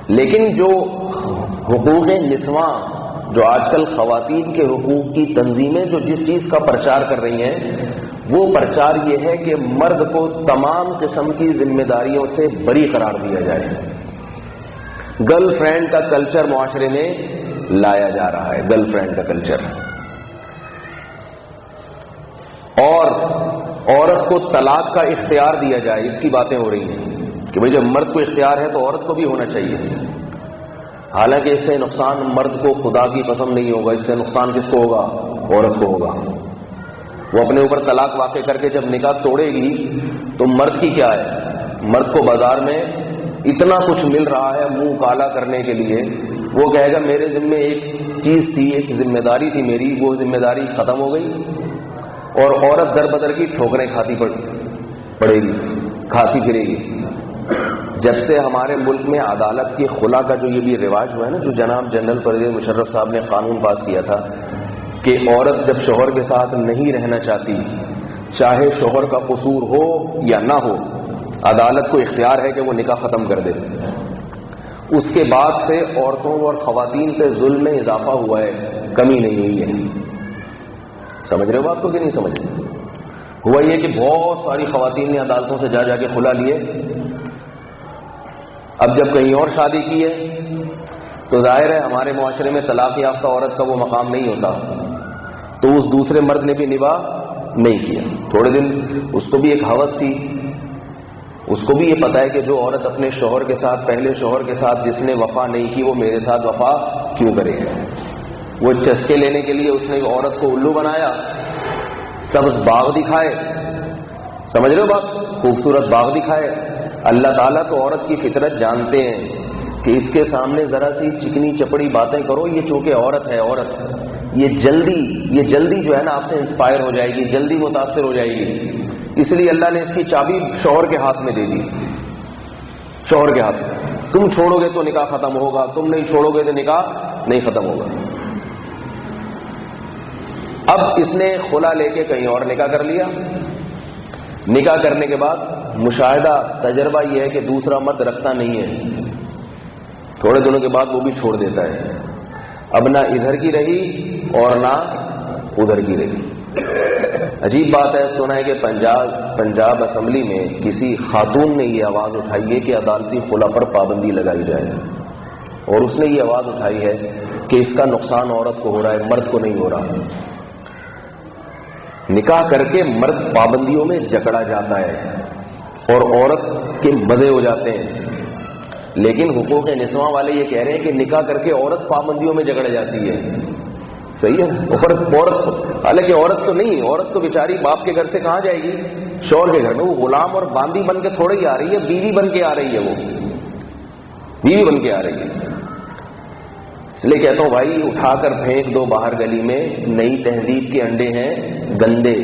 لیکن جو حقوق نسواں، جو آج کل خواتین کے حقوق کی تنظیمیں جو جس چیز کا پرچار کر رہی ہیں، وہ پرچار یہ ہے کہ مرد کو تمام قسم کی ذمہ داریوں سے بری قرار دیا جائے۔ گرل فرینڈ کا کلچر معاشرے میں لایا جا رہا ہے، گرل فرینڈ کا کلچر، اور عورت کو طلاق کا اختیار دیا جائے، اس کی باتیں ہو رہی ہیں کہ بھئی جب مرد کو اختیار ہے تو عورت کو بھی ہونا چاہیے۔ حالانکہ اس سے نقصان مرد کو خدا کی قسم نہیں ہوگا، اس سے نقصان کس کو ہوگا؟ عورت کو ہوگا۔ وہ اپنے اوپر طلاق واقع کر کے جب نکاح توڑے گی تو مرد کی کیا ہے؟ مرد کو بازار میں اتنا کچھ مل رہا ہے منہ کالا کرنے کے لیے، وہ کہے گا میرے ذمہ ایک چیز تھی، ایک ذمہ داری تھی میری، وہ ذمہ داری ختم ہو گئی، اور عورت در بدر کی ٹھوکریں کھاتی پڑے گی، کھاتی پھرے گی۔ جب سے ہمارے ملک میں عدالت کی خلا کا جو یہ بھی رواج ہوا ہے نا، جو جناب جنرل پرویز مشرف صاحب نے قانون پاس کیا تھا کہ عورت جب شوہر کے ساتھ نہیں رہنا چاہتی، چاہے شوہر کا قصور ہو یا نہ ہو، عدالت کو اختیار ہے کہ وہ نکاح ختم کر دے۔ اس کے بعد سے عورتوں اور خواتین پہ ظلم میں اضافہ ہوا ہے، کمی نہیں ہوئی ہے۔ سمجھ رہے ہو بات کو کہ نہیں سمجھ رہے؟ ہوا یہ کہ بہت ساری خواتین نے عدالتوں سے جا کے خلا لیے۔ اب جب کہیں اور شادی کی ہے تو ظاہر ہے ہمارے معاشرے میں طلاق یافتہ عورت کا وہ مقام نہیں ہوتا، تو اس دوسرے مرد نے بھی نباہ نہیں کیا۔ تھوڑے دن اس کو بھی ایک ہوس تھی، اس کو بھی یہ پتا ہے کہ جو عورت اپنے شوہر کے ساتھ، پہلے شوہر کے ساتھ جس نے وفا نہیں کی، وہ میرے ساتھ وفا کیوں کرے گا؟ وہ چسکے لینے کے لیے اس نے عورت کو الو بنایا، سبز باغ دکھائے، سمجھ رہے ہو بات؟ خوبصورت باغ دکھائے۔ اللہ تعالیٰ تو عورت کی فطرت جانتے ہیں کہ اس کے سامنے ذرا سی چکنی چپڑی باتیں کرو، یہ چونکہ عورت ہے، عورت یہ جلدی جو ہے نا آپ سے انسپائر ہو جائے گی، جلدی متاثر ہو جائے گی، اس لیے اللہ نے اس کی چابی شوہر کے ہاتھ میں دے دی، شوہر کے ہاتھ میں۔ تم چھوڑو گے تو نکاح ختم ہوگا، تم نہیں چھوڑو گے تو نکاح نہیں ختم ہوگا۔ اب اس نے خلا لے کے کہیں اور نکاح کر لیا۔ نکاح کرنے کے بعد مشاہدہ تجربہ یہ ہے کہ دوسرا مرد رکھتا نہیں ہے، تھوڑے دنوں کے بعد وہ بھی چھوڑ دیتا ہے۔ اب نہ ادھر کی رہی اور نہ ادھر کی رہی۔ عجیب بات ہے، سنا ہے کہ پنجاب اسمبلی میں کسی خاتون نے یہ آواز اٹھائی ہے کہ عدالتی خلا پر پابندی لگائی جائے، اور اس نے یہ آواز اٹھائی ہے کہ اس کا نقصان عورت کو ہو رہا ہے، مرد کو نہیں ہو رہا۔ نکاح کر کے مرد پابندیوں میں جکڑا جاتا ہے اور عورت کے مزے ہو جاتے ہیں، لیکن حقوق نسواں والے یہ کہہ رہے ہیں کہ نکاح کر کے عورت پابندیوں میں جکڑ جاتی ہے۔ صحیح ہے، عورت حالانکہ عورت تو نہیں، عورت تو بیچاری باپ کے گھر سے کہاں جائے گی؟ شوہر کے گھر میں۔ وہ غلام اور باندی بن کے تھوڑے ہی آ رہی ہے، بیوی بن کے آ رہی ہے، وہ بیوی بن کے آ رہی ہے۔ اس لیے کہتا ہوں بھائی، اٹھا کر پھینک دو باہر گلی میں، نئی تہذیب کے انڈے ہیں گندے،